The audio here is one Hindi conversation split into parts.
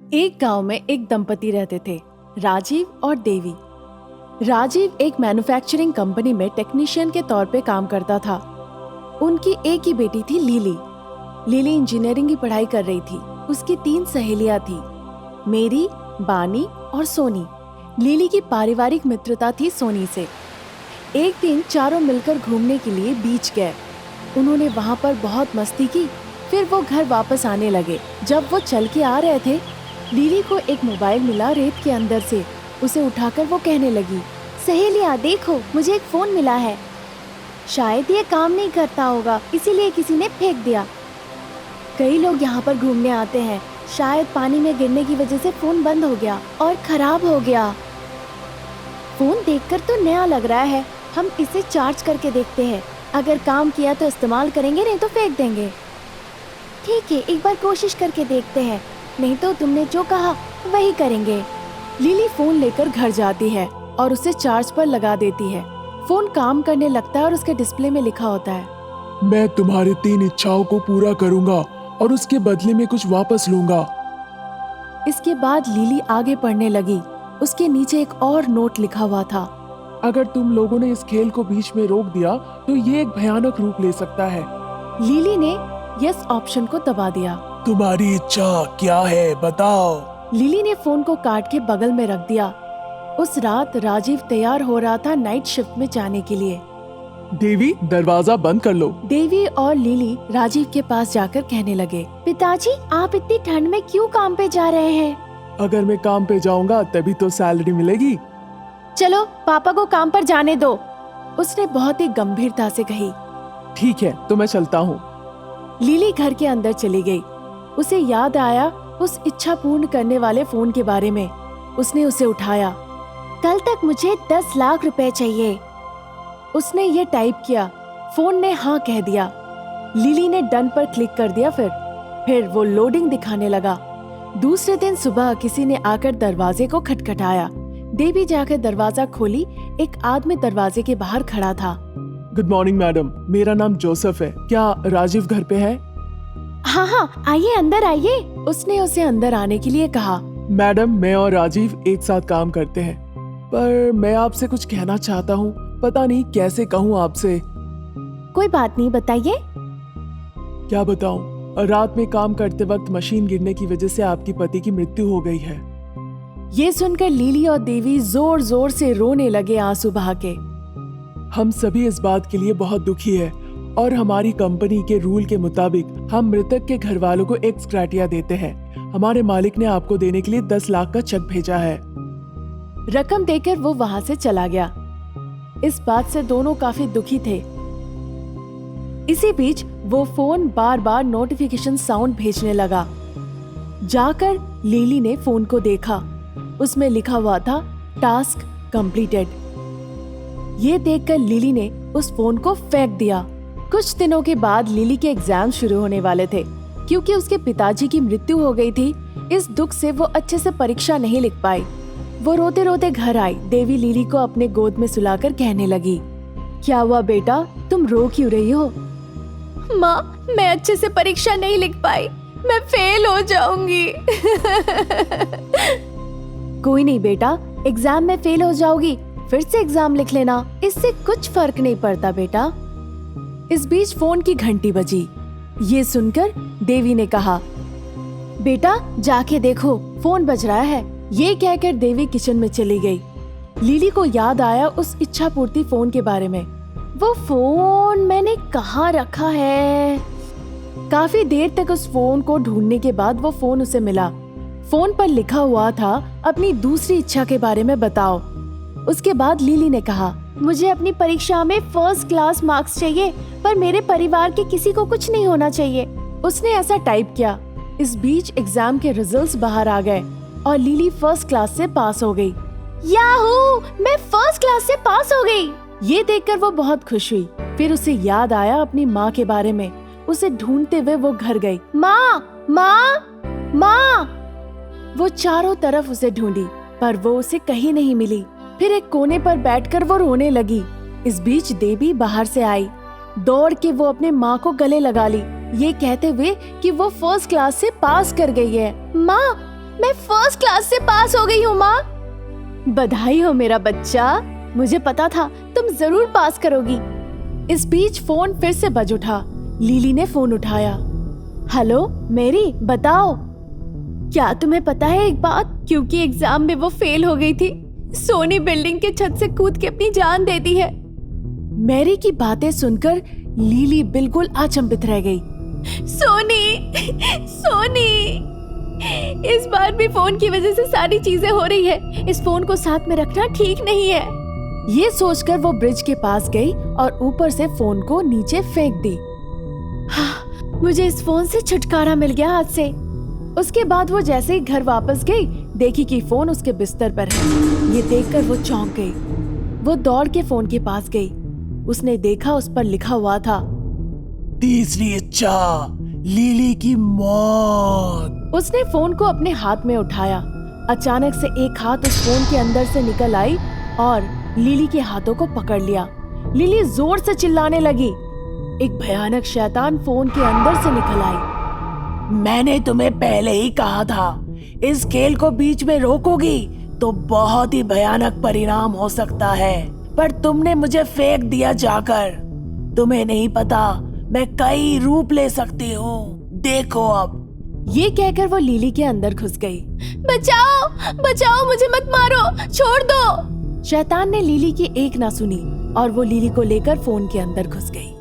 एक गांव में एक दंपति रहते थे, राजीव और देवी। राजीव एक मैन्युफैक्चरिंग कंपनी में टेक्नीशियन के तौर पे काम करता था। उनकी एक ही बेटी थी, लीली। लीली इंजीनियरिंग की पढ़ाई कर रही थी। उसकी 3 सहेलियां थी, मेरी, बानी और सोनी। लीली की पारिवारिक मित्रता थी सोनी से। एक दिन चारों मिलकर घूमने के लिए बीच गए। उन्होंने वहां पर बहुत मस्ती की। फिर वो घर वापस आने लगे। जब वो चल के आ रहे थे, लीली को एक मोबाइल मिला रेत के अंदर से। उसे उठाकर वो कहने लगी, सहेलियाँ देखो, मुझे एक फोन मिला है। शायद ये काम नहीं करता होगा, इसीलिए किसी ने फेंक दिया। कई लोग यहाँ पर घूमने आते हैं। शायद पानी में गिरने की वजह से फोन बंद हो गया और खराब हो गया। फोन देखकर तो नया लग रहा है। हम इसे चार्ज करके देखते हैं। अगर काम किया तो इस्तेमाल करेंगे, नहीं तो फेंक देंगे। ठीक है, एक बार कोशिश करके देखते हैं, नहीं तो तुमने जो कहा वही करेंगे। लीली फोन लेकर घर जाती है और उसे चार्ज पर लगा देती है। फोन काम करने लगता है और उसके डिस्प्ले में लिखा होता है, मैं तुम्हारी 3 इच्छाओं को पूरा करूंगा और उसके बदले में कुछ वापस लूंगा। इसके बाद लीली आगे पढ़ने लगी। उसके नीचे एक और नोट लिखा हुआ था, अगर तुम लोगों ने इस खेल को बीच में रोक दिया तो ये एक भयानक रूप ले सकता है। लीली ने यस ऑप्शन को दबा दिया। तुम्हारी इच्छा क्या है, बताओ। लीली ने फोन को काट के बगल में रख दिया। उस रात राजीव तैयार हो रहा था नाइट शिफ्ट में जाने के लिए। देवी, दरवाजा बंद कर लो। देवी और लीली राजीव के पास जाकर कहने लगे, पिताजी, आप इतनी ठंड में क्यों काम पे जा रहे हैं? अगर मैं काम पे जाऊंगा तभी तो सैलरी मिलेगी। चलो, पापा को काम पर जाने दो। उसने बहुत ही गंभीरता से कही। ठीक है, तो मैं चलता हूँ। लीली घर के अंदर चली गई। उसे याद आया उस इच्छा पूर्ण करने वाले फोन के बारे में। उसने उसे उठाया। कल तक मुझे 10 लाख रुपए चाहिए। उसने ये टाइप किया। फोन ने हाँ कह दिया। लीली ने डन पर क्लिक कर दिया। फिर वो लोडिंग दिखाने लगा। दूसरे दिन सुबह किसी ने आकर दरवाजे को खटखटाया। देवी जाकर दरवाजा खोली। एक आदमी दरवाजे के बाहर खड़ा था। गुड मॉर्निंग मैडम, मेरा नाम जोसेफ है। क्या राजीव घर पे है? हाँ, आइए, अंदर आइए। उसने उसे अंदर आने के लिए कहा। मैडम, मैं और राजीव एक साथ काम करते हैं, पर मैं आपसे कुछ कहना चाहता हूँ। पता नहीं कैसे कहूँ आपसे। कोई बात नहीं, बताइए। क्या बताऊँ? रात में काम करते वक्त मशीन गिरने की वजह से आपकी पति की मृत्यु हो गई है। ये सुनकर लीली और देवी जोर जोर से रोने लगे, आंसू बहा के। हम सभी इस बात के लिए बहुत दुखी है और हमारी कंपनी के रूल के मुताबिक हम मृतक के घर वालों को एक्स ग्रेटिया देते हैं। हमारे मालिक ने आपको देने के लिए 10 लाख का चेक भेजा है। रकम देकर वो वहाँ से चला गया। इस बात से दोनों काफी दुखी थे। इसी बीच वो फोन बार बार नोटिफिकेशन साउंड भेजने लगा। जाकर लीली ने फोन को देखा। उसमें लिखा हुआ था, टास्क कंप्लीटेड। ये देखकर लीली ने उस फोन को फेंक दिया। कुछ दिनों के बाद लीली के एग्जाम शुरू होने वाले थे। क्योंकि उसके पिताजी की मृत्यु हो गई थी, इस दुख से वो अच्छे से परीक्षा नहीं लिख पाई। वो रोते रोते घर आई। देवी लीली को अपने गोद में सुलाकर कहने लगी, क्या हुआ बेटा, तुम रो क्यों रही हो? माँ, मैं अच्छे से परीक्षा नहीं लिख पाई। मैं फेल हो जाऊंगी। कोई नहीं बेटा, एग्जाम में फेल हो जाओगी, फिर से एग्जाम लिख लेना, इससे कुछ फर्क नहीं पड़ता बेटा। इस बीच फोन की घंटी बजी। ये सुनकर देवी ने कहा, बेटा जाके देखो, फोन बज रहा है। ये कहकर देवी किचन में चली गई। लीली को याद आया उस इच्छा पूर्ति फोन के बारे में। वो फोन मैंने कहाँ रखा है? काफी देर तक उस फोन को ढूंढने के बाद वो फोन उसे मिला। फोन पर लिखा हुआ था, अपनी दूसरी इच्छा के बारे में बताओ। उसके बाद लीली ने कहा, मुझे अपनी परीक्षा में फर्स्ट क्लास मार्क्स चाहिए, पर मेरे परिवार के किसी को कुछ नहीं होना चाहिए। उसने ऐसा टाइप किया। इस बीच एग्जाम के रिजल्ट्स बाहर आ गए और लीली फर्स्ट क्लास से पास हो गई। याहू, मैं फर्स्ट क्लास से पास हो गई। ये देखकर वो बहुत खुश हुई। फिर उसे याद आया अपनी माँ के बारे में। उसे ढूंढते हुए वो घर गई। माँ, माँ, माँ। वो चारों तरफ उसे ढूंढी, पर वो उसे कहीं नहीं मिली। फिर एक कोने पर बैठकर वो रोने लगी। इस बीच देवी बाहर से आई। दौड़ के वो अपने माँ को गले लगा ली, ये कहते हुए कि वो फर्स्ट क्लास से पास कर गई है। माँ, मैं फर्स्ट क्लास से पास हो गई हूँ माँ। बधाई हो मेरा बच्चा, मुझे पता था तुम जरूर पास करोगी। इस बीच फोन फिर से बज उठा। लिली ने फोन उठाया। हेलो मेरी, बताओ। क्या तुम्हें पता है एक बात? क्योंकि एग्जाम में वो फेल हो गई थी, सोनी बिल्डिंग के छत से कूद के अपनी जान दे दी है। मैरी की बातें सुनकर लिली बिल्कुल अचंभित रह गई। सोनी, सोनी, इस बार भी फोन की वजह से सारी चीजें हो रही है। इस फोन को साथ में रखना ठीक नहीं है। ये सोचकर वो ब्रिज के पास गई और ऊपर से फोन को नीचे फेंक दी। हाँ, मुझे इस फोन से छुटकारा मिल गया हाथ से। उसके बाद वो जैसे ही घर वापस गई, देखी कि फोन उसके बिस्तर पर है। ये देखकर वो चौंक गई। वो दौड़ के फोन के पास गई। उसने देखा उस पर लिखा हुआ था, तीसरी इच्छा, लिली की मौत। उसने फोन को अपने हाथ में उठाया। अचानक से एक हाथ उस फोन के अंदर से निकल आई और लिली के हाथों को पकड़ लिया। लिली जोर से चिल्लाने लगी। एक भयानक शैतान फोन के अंदर से निकल आई। मैंने तुम्हें पहले ही कहा था, इस खेल को बीच में रोकोगी तो बहुत ही भयानक परिणाम हो सकता है, पर तुमने मुझे फेंक दिया जाकर। तुम्हें नहीं पता मैं कई रूप ले सकती हूँ, देखो अब। ये कहकर वो लिली के अंदर घुस गई। बचाओ, बचाओ, मुझे मत मारो, छोड़ दो। शैतान ने लिली की एक ना सुनी और वो लिली को लेकर फोन के अंदर घुस गई।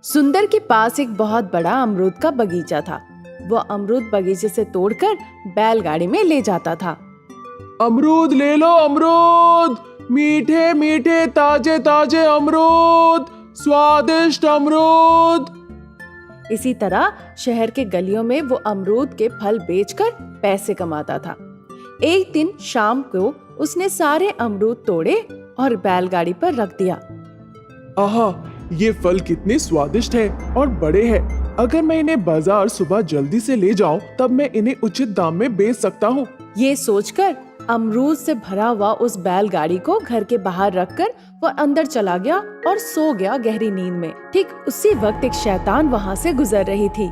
सुंदर के पास एक बहुत बड़ा अमरूद का बगीचा था। वो अमरूद बगीचे से तोड़कर बैलगाड़ी में ले जाता था। अमरूद ले लो, अमरूद, मीठे मीठे ताजे ताजे अमरूद, स्वादिष्ट अमरूद। इसी तरह शहर के गलियों में वो अमरूद के फल बेचकर पैसे कमाता था। एक दिन शाम को उसने सारे अमरूद तोड़े और बैलगाड़ी पर रख दिया। आहा, ये फल कितने स्वादिष्ट हैं और बड़े हैं। अगर मैं इन्हें बाजार सुबह जल्दी से ले जाऊं, तब मैं इन्हें उचित दाम में बेच सकता हूँ। ये सोचकर अमरूद से भरा हुआ उस बैलगाड़ी को घर के बाहर रखकर वो अंदर चला गया और सो गया गहरी नींद में। ठीक उसी वक्त एक शैतान वहाँ से गुजर रही थी।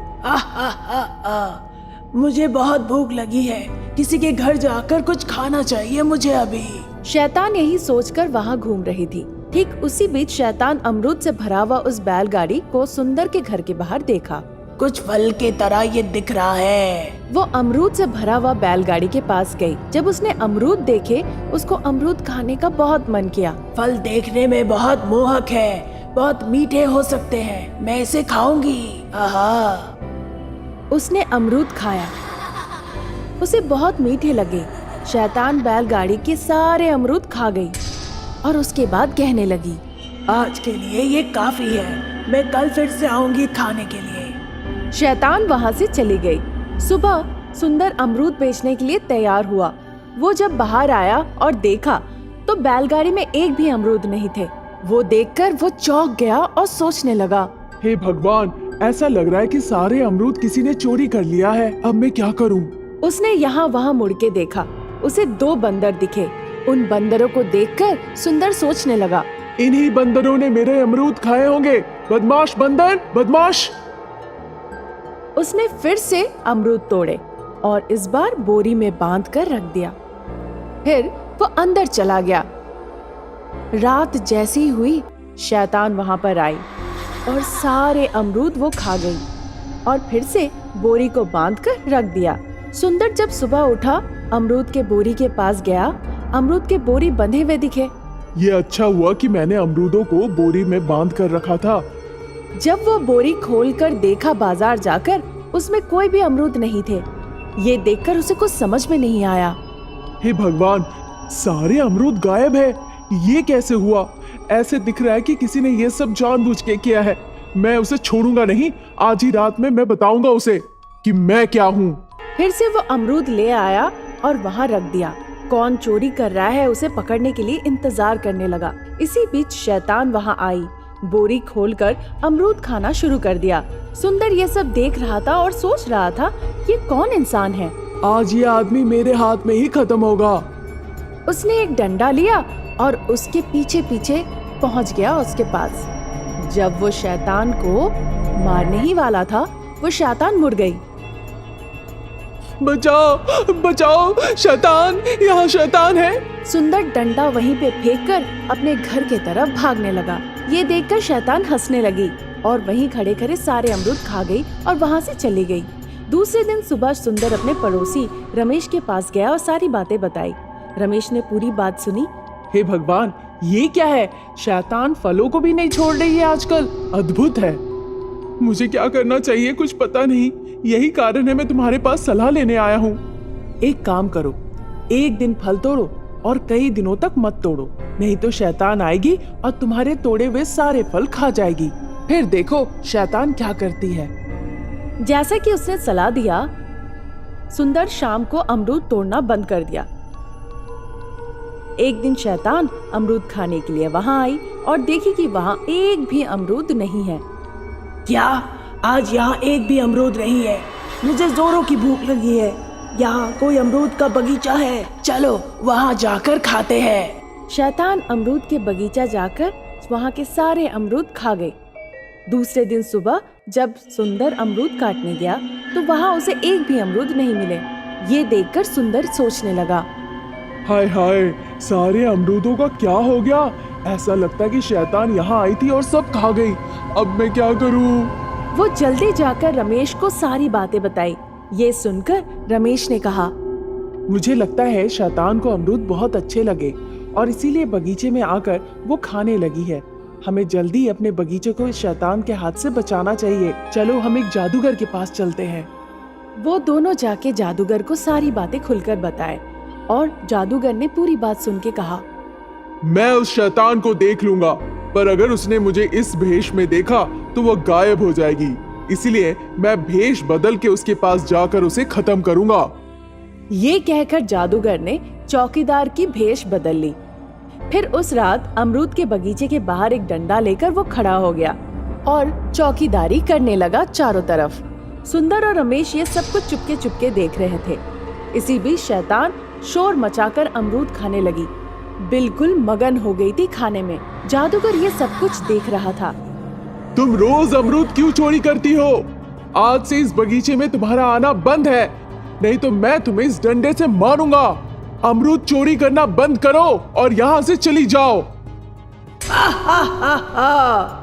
मुझे बहुत भूख लगी है, किसी के घर जाकर कुछ खाना चाहिए मुझे अभी। शैतान यही सोचकर वहाँ घूम रही थी। ठीक उसी बीच शैतान अमरूद से भरा हुआ उस बैलगाड़ी को सुंदर के घर के बाहर देखा। कुछ फल के तरह ये दिख रहा है। वो अमरूद से भरा हुआ बैलगाड़ी के पास गई। जब उसने अमरूद देखे, उसको अमरूद खाने का बहुत मन किया। फल देखने में बहुत मोहक है, बहुत मीठे हो सकते हैं, मैं इसे खाऊंगी। आहा। उसने अमरूद खाया, उसे बहुत मीठे लगे। शैतान बैलगाड़ी के सारे अमरूद खा गई और उसके बाद कहने लगी, आज के लिए ये काफी है, मैं कल फिर से आऊंगी खाने के लिए। शैतान वहाँ से चली गई। सुबह सुंदर अमरूद बेचने के लिए तैयार हुआ। वो जब बाहर आया और देखा तो बैलगाड़ी में एक भी अमरूद नहीं थे। वो देखकर वो चौंक गया और सोचने लगा, हे भगवान, ऐसा लग रहा है कि सारे अमरूद किसी ने चोरी कर लिया है। अब मैं क्या करूं? उसने यहाँ वहाँ मुड़ के देखा। उसे 2 बंदर दिखे। उन बंदरों को देखकर सुंदर सोचने लगा, इन्हीं बंदरों ने मेरे अमरूद खाए होंगे। बदमाश बंदर, बदमाश। उसने फिर से अमरूद तोड़े और इस बार बोरी में बांध कर रख दिया। फिर वो अंदर चला गया। रात जैसी हुई, शैतान वहां पर आई और सारे अमरूद वो खा गई और फिर से बोरी को बांध कर रख दिया। सुंदर जब सुबह उठा, अमरूद के बोरी के पास गया। अमरूद के बोरी बंधे हुए दिखे। ये अच्छा हुआ कि मैंने अमरूदों को बोरी में बांध कर रखा था। जब वो बोरी खोलकर देखा बाजार जाकर, उसमें कोई भी अमरूद नहीं थे। ये देखकर उसे कुछ समझ में नहीं आया। हे भगवान, सारे अमरूद गायब है। ये कैसे हुआ? ऐसे दिख रहा है कि किसी ने ये सब जानबूझ के किया है। मैं उसे छोड़ूंगा नहीं। आज ही रात में मैं बताऊंगा उसे कि मैं क्या हूँ। फिर से वो अमरूद ले आया और वहाँ रख दिया। कौन चोरी कर रहा है उसे पकड़ने के लिए इंतजार करने लगा। इसी बीच शैतान वहाँ आई। बोरी खोलकर अमरूद खाना शुरू कर दिया। सुंदर ये सब देख रहा था और सोच रहा था, ये कौन इंसान है? आज ये आदमी मेरे हाथ में ही खत्म होगा। उसने एक डंडा लिया और उसके पीछे पीछे पहुंच गया उसके पास। जब वो शैतान को मारने ही वाला था, वो शैतान मुड़ गई। बचाओ बचाओ, शैतान, यहाँ शैतान है। सुंदर डंडा वहीं पे फेंककर अपने घर के तरफ भागने लगा। ये देखकर शैतान हंसने लगी और वहीं खड़े खड़े सारे अमरूद खा गई और वहाँ से चली गई। दूसरे दिन सुबह सुंदर अपने पड़ोसी रमेश के पास गया और सारी बातें बताई। रमेश ने पूरी बात सुनी। हे भगवान, ये क्या है? शैतान फलों को भी नहीं छोड़ रही है आजकल। अद्भुत है। मुझे क्या करना चाहिए कुछ पता नहीं। यही कारण है मैं तुम्हारे पास सलाह लेने आया हूँ। एक काम करो, एक दिन फल तोड़ो और कई दिनों तक मत तोड़ो, नहीं तो शैतान आएगी और तुम्हारे तोड़े हुए सारे फल खा जाएगी। फिर देखो शैतान क्या करती है। जैसा कि उसने सलाह दिया, सुंदर शाम को अमरूद तोड़ना बंद कर दिया। एक दिन शैतान अमरूद खाने के लिए वहां आई और देखी कि वहां एक भी अमरूद नहीं है। क्या आज यहाँ एक भी अमरूद नहीं है? मुझे जोरों की भूख लगी है। यहाँ कोई अमरूद का बगीचा है? चलो वहाँ जाकर खाते हैं। शैतान अमरूद के बगीचा जाकर वहां के सारे अमरूद खा गई। दूसरे दिन सुबह जब सुंदर अमरूद काटने गया तो वहां उसे एक भी अमरूद नहीं मिले। ये देखकर सुंदर सोचने लगा, हाय हाय, सारे अमरूदों का क्या हो गया? ऐसा लगता है कि शैतान यहाँ आई थी और सब खा गई। अब मैं क्या करूँ? वो जल्दी जाकर रमेश को सारी बातें बताई। ये सुनकर रमेश ने कहा, मुझे लगता है शैतान को अमरूद बहुत अच्छे लगे और इसीलिए बगीचे में आकर वो खाने लगी है। हमें जल्दी अपने बगीचे को इस शैतान के हाथ से बचाना चाहिए। चलो हम एक जादूगर के पास चलते हैं। वो दोनों जाके जादूगर को सारी बातें खुलकर बताए और जादूगर ने पूरी बात सुन के कहा, मैं उस शैतान को देख लूंगा, पर अगर उसने मुझे इस भेष में देखा तो वो गायब हो जाएगी। इसीलिए मैं भेष बदल के उसके पास जाकर उसे खत्म करूंगा। ये कहकर जादूगर ने चौकीदार की भेष बदल ली। फिर उस रात अमरूद के बगीचे के बाहर एक डंडा लेकर वो खड़ा हो गया और चौकीदारी करने लगा चारों तरफ। सुंदर और रमेश ये सब कुछ चुपके चुपके देख रहे थे। इसी बीच शैतान शोर मचाकर अमरूद खाने लगी। बिल्कुल मगन हो गई थी खाने में। जादूगर ये सब कुछ देख रहा था। तुम रोज अमरूद क्यों चोरी करती हो? आज से इस बगीचे में तुम्हारा आना बंद है, नहीं तो मैं तुम्हें इस डंडे से मारूंगा। अमरूद चोरी करना बंद करो और यहाँ से चली जाओ।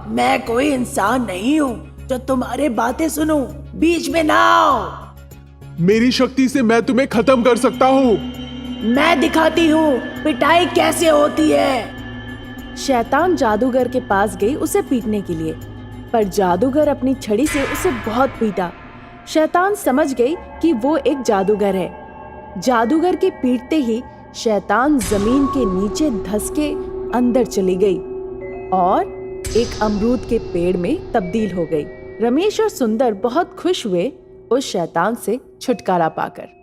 मैं कोई इंसान नहीं हूँ जो तुम्हारे बातें सुनूं। बीच में ना आओ। मेरी शक्ति से मैं तुम्हें खत्म कर सकता हूँ। मैं दिखाती हूँ पिटाई कैसे होती है। शैतान जादूगर के पास गई उसे पीटने के लिए, पर जादूगर अपनी छड़ी से उसे बहुत पीटा। शैतान समझ गई कि वो एक जादूगर है। जादूगर के पीटते ही शैतान जमीन के नीचे धंस के अंदर चली गई और एक अमरूद के पेड़ में तब्दील हो गई। रमेश और सुंदर बहुत खुश हुए उस शैतान से छुटकारा पाकर।